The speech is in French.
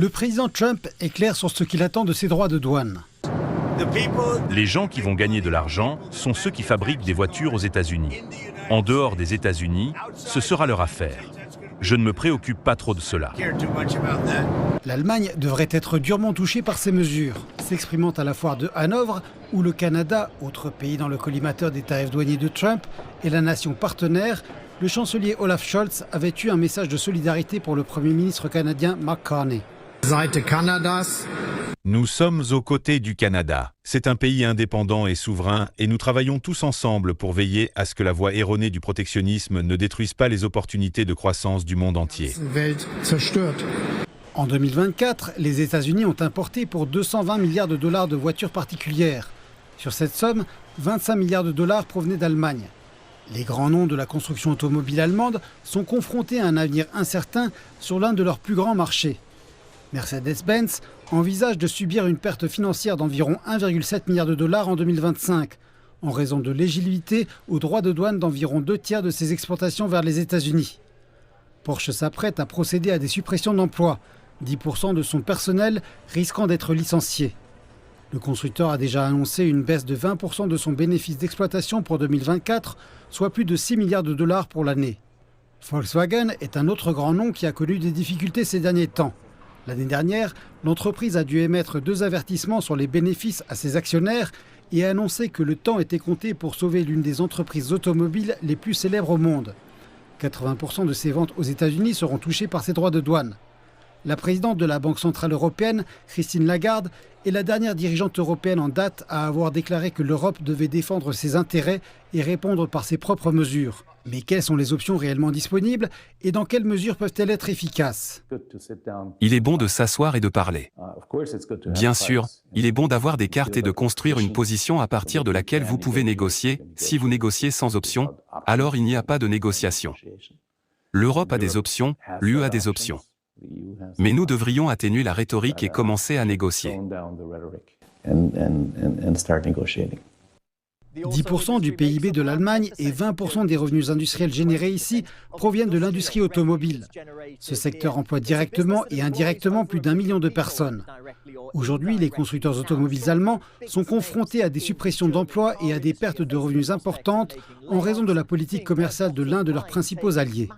Le président Trump est clair sur ce qu'il attend de ses droits de douane. Les gens qui vont gagner de l'argent sont ceux qui fabriquent des voitures aux États-Unis. En dehors des États-Unis, ce sera leur affaire. Je ne me préoccupe pas trop de cela. L'Allemagne devrait être durement touchée par ces mesures. S'exprimant à la foire de Hanovre, où le Canada, autre pays dans le collimateur des tarifs douaniers de Trump, est la nation partenaire, le chancelier Olaf Scholz avait eu un message de solidarité pour le Premier ministre canadien Mark Carney. Nous sommes aux côtés du Canada. C'est un pays indépendant et souverain et nous travaillons tous ensemble pour veiller à ce que la voie erronée du protectionnisme ne détruise pas les opportunités de croissance du monde entier. En 2024, les États-Unis ont importé pour 220 milliards de dollars de voitures particulières. Sur cette somme, 25 milliards de dollars provenaient d'Allemagne. Les grands noms de la construction automobile allemande sont confrontés à un avenir incertain sur l'un de leurs plus grands marchés. Mercedes-Benz envisage de subir une perte financière d'environ 1,7 milliard de dollars en 2025, en raison de l'éligibilité aux droits de douane d'environ 2/3 de ses exportations vers les États-Unis. Porsche s'apprête à procéder à des suppressions d'emplois, 10% de son personnel risquant d'être licencié. Le constructeur a déjà annoncé une baisse de 20% de son bénéfice d'exploitation pour 2024, soit plus de 6 milliards de dollars pour l'année. Volkswagen est un autre grand nom qui a connu des difficultés ces derniers temps. L'année dernière, l'entreprise a dû émettre 2 avertissements sur les bénéfices à ses actionnaires et a annoncé que le temps était compté pour sauver l'une des entreprises automobiles les plus célèbres au monde. 80% de ses ventes aux États-Unis seront touchées par ces droits de douane. La présidente de la Banque centrale européenne, Christine Lagarde, est la dernière dirigeante européenne en date à avoir déclaré que l'Europe devait défendre ses intérêts et répondre par ses propres mesures. Mais quelles sont les options réellement disponibles et dans quelles mesures peuvent-elles être efficaces ? Il est bon de s'asseoir et de parler. Bien sûr, il est bon d'avoir des cartes et de construire une position à partir de laquelle vous pouvez négocier. Si vous négociez sans option, alors il n'y a pas de négociation. L'Europe a des options, l'UE a des options. Mais nous devrions atténuer la rhétorique et commencer à négocier. 10% du PIB de l'Allemagne et 20% des revenus industriels générés ici proviennent de l'industrie automobile. Ce secteur emploie directement et indirectement plus d'1 million de personnes. Aujourd'hui, les constructeurs automobiles allemands sont confrontés à des suppressions d'emplois et à des pertes de revenus importantes en raison de la politique commerciale de l'un de leurs principaux alliés.